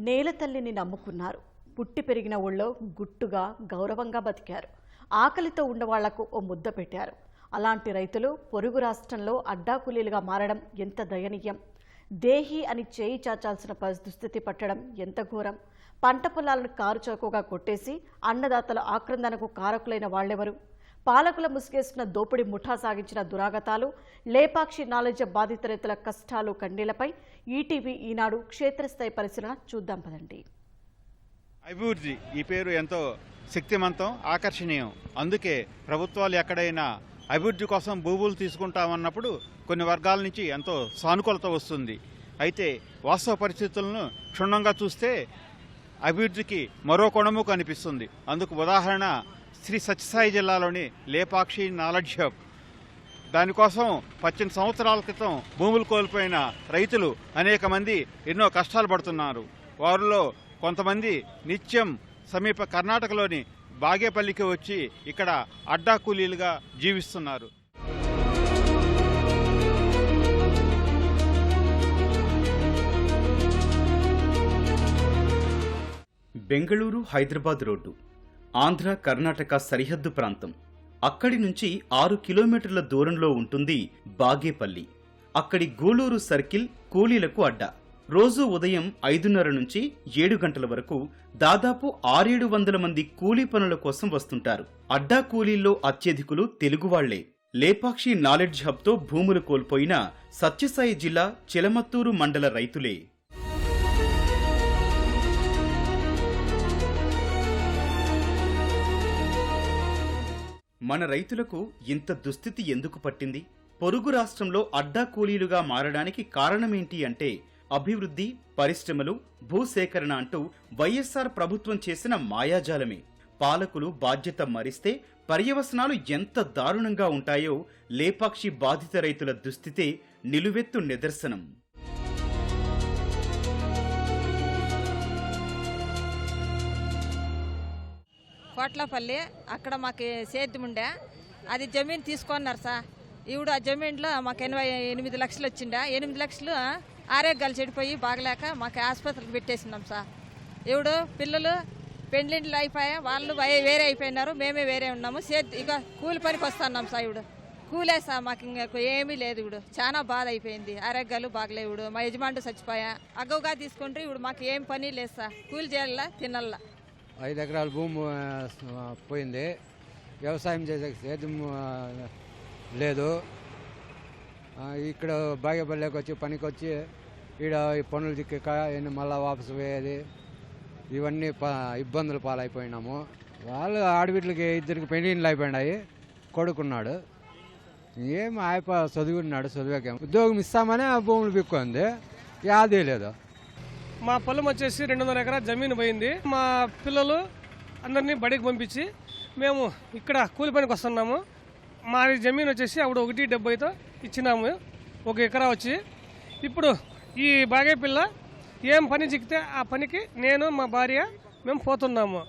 నేల తల్లిని నమ్ముకున్నారు. పుట్టి పెరిగిన ఊళ్ళో గుట్టుగా గౌరవంగా బతికారు. ఆకలితో ఉన్నవాళ్లకు ఓ ముద్ద పెట్టారు. అలాంటి రైతులు పొరుగు రాష్ట్రంలో అడ్డాకూలీలుగా మారడం ఎంత దయనీయం. దేహి అని చేయి చాచాల్సిన పరిస్థితి పట్టడం ఎంత ఘోరం. పంట పొలాలను కారుచౌకగా కొట్టేసి అన్నదాతల ఆక్రందనకు కారకులైన వాళ్లెవరు? పాలకుల ముసుగేసుకున్న దోపిడీ ముఠా సాగించిన దురాగతాలు, లేపాక్షి నాలెడ్జ్ బాధిత రైతుల కష్టాలు కన్నీళ్లపై ఈటీవీ ఈనాడు క్షేత్రస్థాయి పరిశీలన చూద్దాం పదండి. అభివృద్ధి ఈ పేరు ఎంతో శక్తివంతం, ఆకర్షణీయం. అందుకే ప్రభుత్వాలు ఎక్కడైనా అభివృద్ధి కోసం భూములు తీసుకుంటామన్నప్పుడు కొన్ని వర్గాల నుంచి ఎంతో సానుకూలత వస్తుంది. అయితే వాస్తవ పరిస్థితులను క్షుణ్ణంగా చూస్తే అభివృద్ధికి మరో కోణము కనిపిస్తుంది. అందుకు ఉదాహరణ శ్రీ సత్యసాయి జిల్లాలోని లేపాక్షి నాలెడ్జ్ హబ్. దానికోసం 18 సంవత్సరాల క్రితం భూములు కోల్పోయిన రైతులు అనేక మంది ఎన్నో కష్టాలు పడుతున్నారు. వారిలో కొంతమంది నిత్యం సమీప కర్ణాటకలోని బాగేపల్లికి వచ్చి ఇక్కడ అడ్డా కూలీలుగా జీవిస్తున్నారు. బెంగళూరు హైదరాబాద్ రోడ్డు ఆంధ్ర కర్ణాటక సరిహద్దు ప్రాంతం. అక్కడి నుంచి 6 కిలోమీటర్ల దూరంలో ఉంటుంది బాగేపల్లి. అక్కడి గూళూరు సర్కిల్ కూలీలకు అడ్డా. రోజు ఉదయం 5:30 నుంచి 7 గంటల వరకు దాదాపు 600-700 మంది కూలీ పనుల కోసం వస్తుంటారు. అడ్డా కూలీల్లో అత్యధికులు తెలుగువాళ్లే. లేపాక్షి నాలెడ్జ్ హబ్తో భూములు కోల్పోయిన సత్యసాయి జిల్లా చిలమత్తూరు మండల రైతులే. మన రైతులకు ఇంత దుస్థితి ఎందుకు పట్టింది? పొరుగు రాష్ట్రంలో అడ్డా కూలీలుగా మారడానికి కారణమేంటి అంటే అభివృద్ధి, పరిశ్రమలు, భూసేకరణ అంటూ వైఎస్ఆర్ ప్రభుత్వం చేసిన మాయాజాలమే. పాలకులు బాధ్యత మరిస్తే పర్యవసనాలు ఎంత దారుణంగా ఉంటాయో లేపాక్షి బాధిత రైతుల దుస్థితే నిలువెత్తు నిదర్శనం. కోట్లపల్లి అక్కడ మాకు సేద్యం ఉండే, అది జమీన్ తీసుకున్నారు సార్. ఇప్పుడు ఆ జమీన్లో మాకు 8 లక్షలు వచ్చిండే. 8 లక్షలు ఆరోగ్యాలు చెడిపోయి బాగలేక మాకు ఆసుపత్రికి పెట్టేసినాం సార్. ఇప్పుడు పిల్లలు పెండ్లింట్లు అయిపోయా, వాళ్ళు వేరే అయిపోయినారు, మేమే వేరే ఉన్నాము. ఇక కూలి పనికి వస్తున్నాం సార్. ఇప్పుడు కూలే సార్, మాకు ఇంకా ఏమీ లేదు. ఇప్పుడు చాలా బాధ అయిపోయింది, ఆరోగ్యాలు బాగలేవు. ఇప్పుడు మా యజమానుడు చచ్చిపోయా, అగ్గవగా తీసుకుంటే ఇప్పుడు మాకు ఏం పని లేదు సార్. కూలి చేయాలా, తినాలా. 5 ఎకరాల భూమి పోయింది. వ్యవసాయం చేసే సేద్యం లేదు. ఇక్కడ బాగేపల్లికి వచ్చి పనికి వచ్చి ఈడ ఈ పనులు దిక్కక మళ్ళీ వాపసు పోయేది, ఇవన్నీ ఇబ్బందులు పాలైపోయినాము. వాళ్ళు ఆడబిడ్డలకి 2 పెళ్లిళ్ళు అయిపోయినాయి. కొడుకున్నాడు, ఏం చదువుకున్నాడు, చదివాక ఉద్యోగం ఇస్తామని ఆ భూములు బిక్కుంది, యాదే లేదు. మా పొలం వచ్చేసి 200 ఎకరాల జమీన్ పోయింది. మా పిల్లలు అందరినీ బడికి పంపించి మేము ఇక్కడ కూలి పనికి వస్తున్నాము. మా జమీన్ వచ్చేసి అప్పుడు 1.70తో ఇచ్చినాము, 1 ఎకరా వచ్చి. ఇప్పుడు ఈ బాగేపల్లి ఏం పని చిక్కితే ఆ పనికి నేను మా భార్య మేము పోతున్నాము.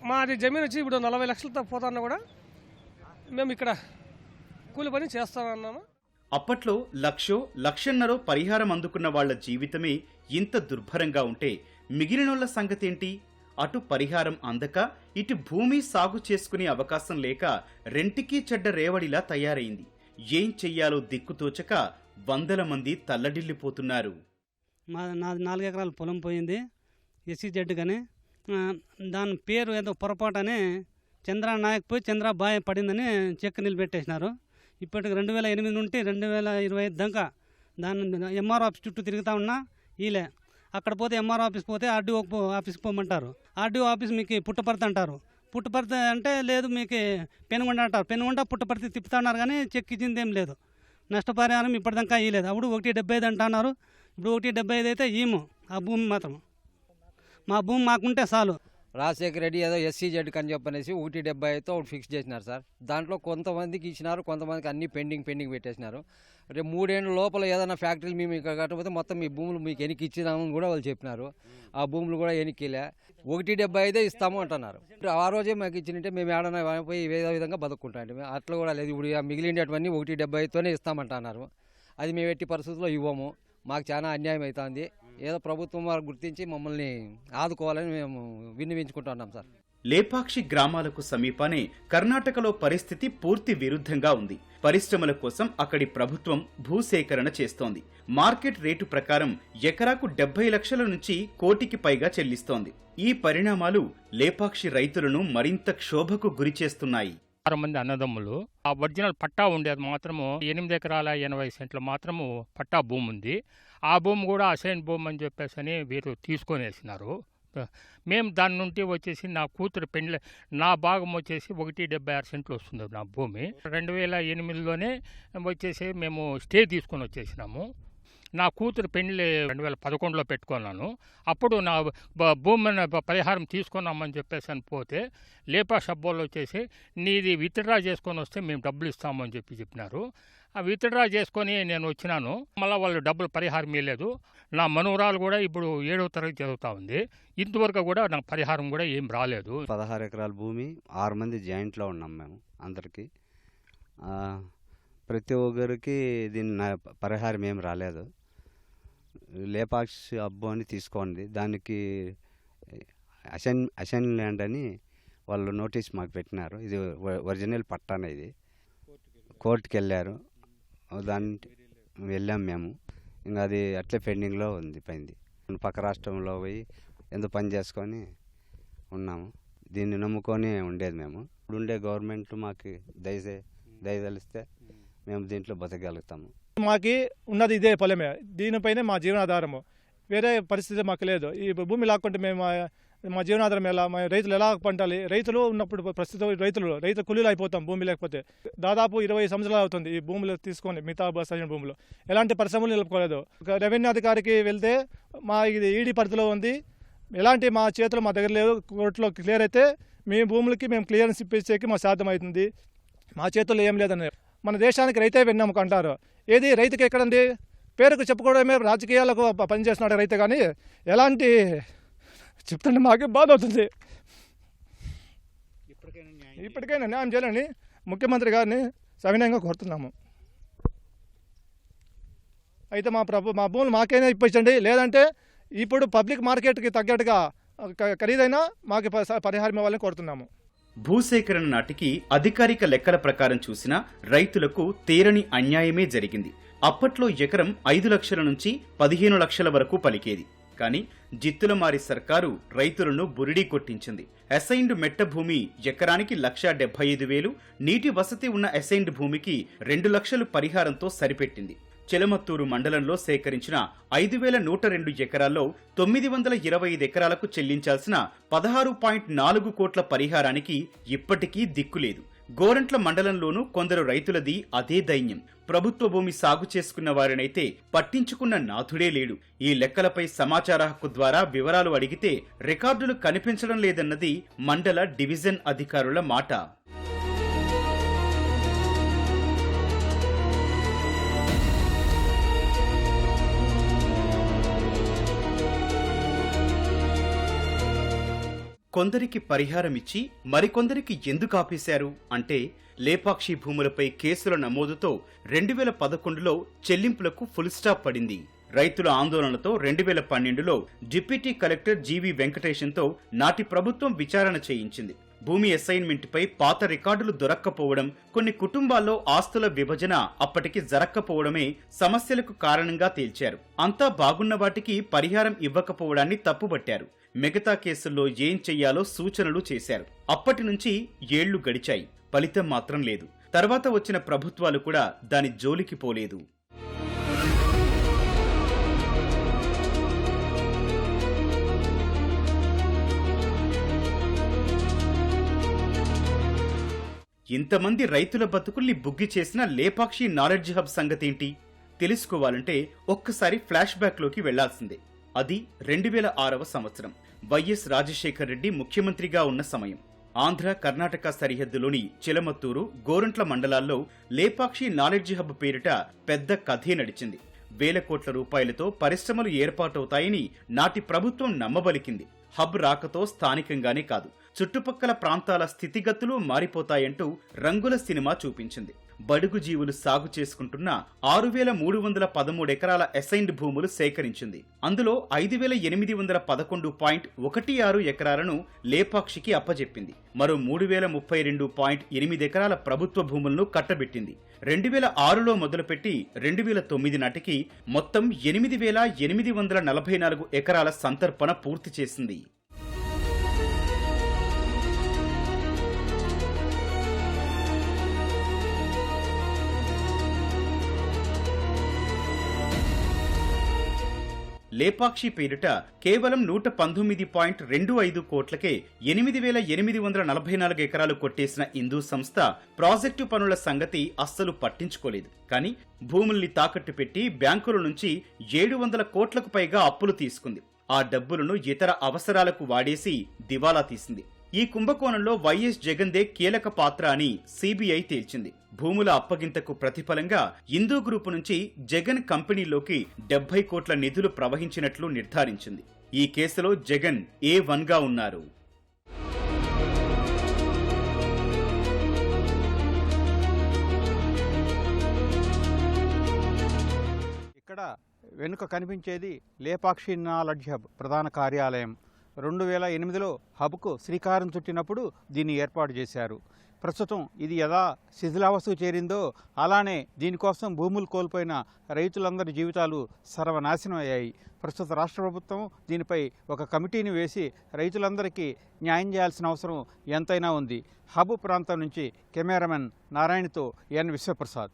మాది జమీన్ వచ్చి ఇప్పుడు 40 లక్షలతో పోతున్నా కూడా మేము ఇక్కడ కూలి పని చేస్తామన్నాము. అప్పట్లో 1,00,000-1,50,000 పరిహారం అందుకున్న వాళ్ల జీవితమే ఇంత దుర్భరంగా ఉంటే మిగిలినోళ్ల సంగతేంటి? అటు పరిహారం అందక, ఇటు భూమి సాగు చేసుకునే అవకాశం లేక రెంటికి చెడ్డ రేవడిలా తయారైంది. ఏం చెయ్యాలో దిక్కుతోచక 100 మంది తల్లడిల్లిపోతున్నారు. నాది 4 ఎకరాల పొలం పోయింది, SCZ కానీ. దాని పేరు ఏదో పొరపాటని చంద్ర నాయక్ పోయి చంద్ర బాయ్ పడిందని చెక్ నిలబెట్టేసినారు. ఇప్పటికి 2008 నుండి 2025 దాకా దాన్ని ఎంఆర్ ఆఫీస్ చుట్టూ తిరుగుతూ ఉన్నా ఈలే. అక్కడ పోతే ఎంఆర్ ఆఫీస్ పోతే ఆర్డీఓ ఆఫీస్కి పోమంటారు. ఆర్డీఓ ఆఫీస్ మీకు పుట్టపర్తి అంటారు. పుట్టపర్తి అంటే లేదు, మీకు పెనుగొండ అంటారు. పెనుగొండ పుట్టపర్తి తిప్పుతా ఉన్నారు కానీ చెక్ ఇచ్చింది ఏం లేదు. నష్టపరిహారం ఇప్పటిదాకా ఇవ్వలేదు. అప్పుడు 1.75 అంటున్నారు. ఇప్పుడు 1.75 అయితే ఈము ఆ భూమి మాత్రం. మా భూమి మాకుంటే చాలు. రాజశేఖర రెడ్డి ఏదో SCZ అని చెప్పనేసి 1.70తో ఒకటి ఫిక్స్ చేసినారు సార్. దాంట్లో కొంతమందికి ఇచ్చినారు, కొంతమందికి అన్ని పెండింగ్ పెట్టేసినారు. రేపు 3 ఏళ్ళ లోపల ఏదైనా ఫ్యాక్టరీలు మేము ఇక్కడ కట్టకపోతే మొత్తం మీ భూములు మీకు ఎనికి ఇచ్చినామని కూడా వాళ్ళు చెప్పినారు. ఆ భూములు కూడా ఎనికిలే. 1.75 ఇస్తాము అంటున్నారు. ఆ రోజే మాకు ఇచ్చినట్టే మేము ఏడన్నా పోయి ఏదో విధంగా బతుక్కుంటాం. అట్లా కూడా లేదు. ఇప్పుడు మిగిలినటువంటి 1.70తోనే ఇస్తామంటున్నారు. అది మేము ఎట్టి పరిస్థితుల్లో ఇవ్వము. మాకు చాలా అన్యాయం అవుతుంది. ఏదో ప్రభుత్వం వారు గుర్తించి మమ్మల్ని ఆదుకోవాలని మేము విన్నవించుకుంటున్నాం సార్. లేపాక్షి గ్రామాలకు సమీపానే కర్ణాటకలో పరిస్థితి పూర్తి విరుద్ధంగా ఉంది. పరిశ్రమల కోసం అక్కడి ప్రభుత్వం భూసేకరణ చేస్తోంది. మార్కెట్ రేటు ప్రకారం ఎకరాకు 70 లక్షల నుంచి కోటికి పైగా చెల్లిస్తోంది. ఈ పరిణామాలు లేపాక్షి రైతులను మరింత క్షోభకు గురిచేస్తున్నాయి. 6 మంది అన్నదమ్ములు. ఆ ఒరిజినల్ పట్టా ఉండేది మాత్రము 8 ఎకరాల 80 సెంట్ల మాత్రము పట్టా భూమి ఉంది. ఆ భూమి కూడా అసైన్ భూమి అని చెప్పేసి వీరు తీసుకొనేసినారు. మేము దాని నుండి వచ్చేసి నా కూతురు పెండ్లి నా భాగం వచ్చేసి 1.76 సెంట్లు వస్తుంది నా భూమి. 2008లోనే వచ్చేసి మేము స్టే తీసుకొని వచ్చేసినాము. నా కూతురు పెళ్లి 2011లో పెట్టుకున్నాను. అప్పుడు నా భూమిని పరిహారం తీసుకున్నామని చెప్పేసి అని పోతే లేపాక్షి అబ్బోళ్ళు వచ్చేసి నీది విత్డ్రా చేసుకొని వస్తే మేము డబ్బులు ఇస్తామని చెప్పినారు. ఆ విత్డ్రా చేసుకొని నేను వచ్చినాను. మళ్ళీ వాళ్ళు డబ్బులు పరిహారం ఇవ్వలేదు. నా మనవరాలు కూడా ఇప్పుడు 7వ తరగతి చదువుతా ఉంది. ఇంతవరకు కూడా నాకు పరిహారం కూడా ఏం రాలేదు. 16 ఎకరాల భూమి, 6 మంది జాయింట్లో ఉన్నాం మేము. అందరికీ ప్రతి ఒక్కరికి దీని పరిహారం ఏం రాలేదు. లేపాక్షి అబ్బో అని తీసుకోండి, దానికి అసైన్ ల్యాండ్ అని వాళ్ళు నోటీస్ మాకు పెట్టినారు. ఇది ఒరిజినల్ పట్టానే. ఇది కోర్టుకి వెళ్ళారు, దాన్ని వెళ్ళాం మేము. ఇంకా అది అట్లే పెండింగ్లో ఉంది. పోయింది పక్క రాష్ట్రంలో పోయి ఎందుకు పని చేసుకొని ఉన్నాము. దీన్ని నమ్ముకొని ఉండేది మేము. ఇప్పుడుండే గవర్నమెంట్ మాకు దయదలిస్తే మేము దీంట్లో బతకగలుగుతాము. మాకి ఉన్నది ఇదే పొలమే, దీనిపైనే మా జీవనాధారము. వేరే పరిస్థితి మాకు లేదు. ఈ భూమి లాక్కుంటే మేము మా జీవనాధారం ఎలా, మా రైతులు ఎలా పంటాలి? రైతులు ఉన్నప్పుడు ప్రస్తుతం రైతు కూలీలు అయిపోతాం భూమి లేకపోతే. దాదాపు 20 సంవత్సరాలు అవుతుంది ఈ భూములు తీసుకొని, మిగతా బస్సు భూములు ఎలాంటి పరిశ్రమలు నిలుపుకోలేదు. రెవెన్యూ అధికారికి వెళ్తే మా ఇది ఈడీ పరిధిలో ఉంది, ఎలాంటి మా చేతులు మా దగ్గర లేదు. కోర్టులో క్లియర్ అయితే మీ భూములకి మేము క్లియరెన్స్ ఇప్పించేకి మా సాధ్యం అవుతుంది. మా చేతుల్లో ఏం లేదని. మన దేశానికి రైతే వెన్నెముక అంటారు. ఏది రైతుకి ఎక్కడండి? పేరుకు చెప్పుకోవడమే రాజకీయాలకు పనిచేస్తున్నాడు రైతే, కానీ ఎలాంటి చెప్తుంటే మాకే బాధ అవుతుంది. ఇప్పటికైనా న్యాయం చేయాలని ముఖ్యమంత్రి గారిని సవినయంగా కోరుతున్నాము. అయితే మా భూములు మాకైనా ఇప్పించండి, లేదంటే ఇప్పుడు పబ్లిక్ మార్కెట్కి తగ్గట్టుగా ఖరీదైనా మాకు పరిహారం ఇవ్వాలని కోరుతున్నాము. భూసేకరణ నాటికి అధికారిక లెక్కల ప్రకారం చూసినా రైతులకు తీరని అన్యాయమే జరిగింది. అప్పట్లో ఎకరం 5 లక్షల నుంచి 15 లక్షల వరకు పలికేది. కానీ జిత్తులమారి సర్కారు రైతులను బురిడీ కొట్టించింది. అసైన్డ్ మెట్ట భూమి ఎకరానికి 1,75,000, నీటి వసతి ఉన్న అసైన్డ్ భూమికి 2 లక్షలు పరిహారంతో సరిపెట్టింది. చిలమత్తూరు మండలంలో సేకరించిన 5,102 ఎకరాల్లో 925 ఎకరాలకు చెల్లించాల్సిన 16.4 కోట్ల పరిహారానికి ఇప్పటికీ దిక్కులేదు. గోరంట్ల మండలంలోనూ కొందరు రైతులది అదే దైన్యం. ప్రభుత్వ భూమి సాగు చేసుకున్న వారినైతే పట్టించుకున్న నాథుడే లేడు. ఈ లెక్కలపై సమాచార హక్కు ద్వారా వివరాలు అడిగితే రికార్డులు కనిపించడం లేదన్నది మండల డివిజన్ అధికారుల మాట. కొందరికి పరిహారమిచ్చి మరికొందరికి ఎందుకు ఆపేశారు అంటే, లేపాక్షి భూములపై కేసుల నమోదుతో 2011లో చెల్లింపులకు ఫుల్ స్టాప్ పడింది. రైతుల ఆందోళనతో 2012లో డిప్యూటీ కలెక్టర్ జీవి వెంకటేశంతో నాటి ప్రభుత్వం విచారణ చేయించింది. భూమి అసైన్మెంట్పై పాత రికార్డులు దొరక్కపోవడం, కొన్ని కుటుంబాల్లో ఆస్తుల విభజన అప్పటికి జరక్కపోవడమే సమస్యలకు కారణంగా తేల్చారు. అంతా బాగున్న వాటికి పరిహారం ఇవ్వకపోవడాన్ని తప్పుబట్టారు. మిగతా కేసుల్లో ఏం చెయ్యాలో సూచనలు చేశారు. అప్పటి నుంచి ఏళ్లు గడిచాయి, ఫలితం మాత్రం లేదు. తర్వాత వచ్చిన ప్రభుత్వాలు కూడా దాని జోలికి పోలేదు. ఇంతమంది రైతుల బతుకుల్ని బుగ్గి చేసిన లేపాక్షి నాలెడ్జ్ హబ్ సంగతేంటి తెలుసుకోవాలంటే ఒక్కసారి ఫ్లాష్ బ్యాక్ లోకి వెళ్లాల్సిందే. అది 2006వ సంవత్సరం. వైఎస్ రాజశేఖర్ రెడ్డి ముఖ్యమంత్రిగా ఉన్న సమయం. ఆంధ్ర కర్ణాటక సరిహద్దులోని చిలమత్తూరు, గోరంట్ల మండలాల్లో లేపాక్షి నాలెడ్జ్ హబ్ పేరిట పెద్ద కథే నడిచింది. వేల కోట్ల రూపాయలతో పరిశ్రమలు ఏర్పాటవుతాయని నాటి ప్రభుత్వం నమ్మబలికింది. హబ్ రాకతో స్థానికంగానే కాదు, చుట్టుపక్కల ప్రాంతాల స్థితిగతులు మారిపోతాయంటూ రంగుల సినిమా చూపించింది. బడుగు జీవులు సాగు చేసుకుంటున్న 6,313 ఎకరాల అసైన్డ్ భూములు సేకరించింది. అందులో 5,811.16 ఎకరాలను లేపాక్షికి అప్పజెప్పింది. మరో 3,032.8 ఎకరాల ప్రభుత్వ భూములను కట్టబెట్టింది. 2006లో మొదలుపెట్టి 2009 నాటికి మొత్తం 8,844 ఎకరాల సంతర్పణ పూర్తి చేసింది. లేపాక్షి పేరిట కేవలం 119.25 కోట్లకే 8,844 ఎకరాలు కొట్టేసిన ఇందూ సంస్థ ప్రాజెక్టు పనుల సంగతి అస్సలు పట్టించుకోలేదు. కానీ భూముల్ని తాకట్టు పెట్టి బ్యాంకుల నుంచి 700 కోట్లకు పైగా అప్పులు తీసుకుంది. ఆ డబ్బులను ఇతర అవసరాలకు వాడేసి దివాలా తీసింది. ఈ కుంభకోణంలో వైఎస్ జగన్దే కీలక పాత్ర అని సిబిఐ తేల్చింది. భూముల అప్పగింతకు ప్రతిఫలంగా ఇందూ గ్రూపు నుంచి జగన్ కంపెనీలోకి 70 కోట్ల నిధులు ప్రవహించినట్లు నిర్ధారించింది. ఈ కేసులో జగన్ A1గా ఉన్నారు. ఇక్కడ వెనుక కనిపించేది లేపాక్షి నాలెడ్జ్ హబ్ ప్రధాన కార్యాలయం. 2008లో హబ్కు శ్రీకారం చుట్టినప్పుడు దీన్ని ఏర్పాటు చేశారు. ప్రస్తుతం ఇది ఎలా శిథిలావస్థకు చేరిందో అలానే దీనికోసం భూములు కోల్పోయిన రైతులందరి జీవితాలు సర్వనాశనం అయ్యాయి. ప్రస్తుత రాష్ట్ర ప్రభుత్వం దీనిపై ఒక కమిటీని వేసి రైతులందరికీ న్యాయం చేయాల్సిన అవసరం ఎంతైనా ఉంది. హబ్ ప్రాంతం నుంచి కెమెరామెన్ నారాయణతో ఎన్ విశ్వప్రసాద్.